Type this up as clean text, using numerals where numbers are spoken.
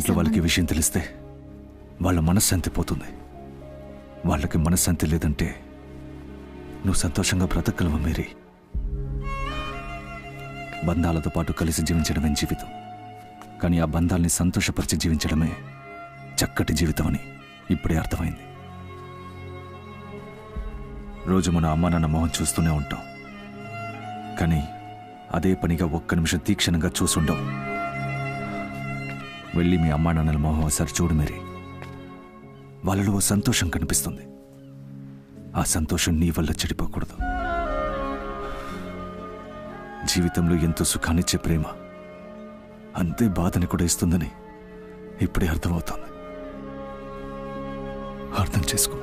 ఇంట్లో వాళ్ళకి ఈ విషయం తెలిస్తే వాళ్ళ మనశ్శాంతి పోతుంది. వాళ్ళకి మనశ్శాంతి లేదంటే నువ్వు సంతోషంగా బ్రతకగలవా మేరీ? బంధాలతో పాటు కలిసి జీవించడమే జీవితం. కానీ ఆ బంధాల్ని సంతోషపరిచి జీవించడమే చక్కటి జీవితం అని ఇప్పుడే అర్థమైంది. రోజు మన అమ్మా నాన్న మొహం చూస్తూనే ఉంటాం, కానీ అదే పనిగా ఒక్క నిమిషం తీక్షణంగా చూసుండవు. వెళ్ళి మీ అమ్మా నాన్నల మొహం ఒకసారి చూడు మేరీ. వాళ్ళలో ఓ సంతోషం కనిపిస్తుంది. ఆ సంతోషం నీ వల్ల చెడిపోకూడదు. జీవితంలో ఎంతో సుఖాన్నిచ్చే ప్రేమ అంతే బాధని కూడా ఇస్తుందని ఇప్పుడే అర్థమవుతోంది. అర్థం చేసుకో.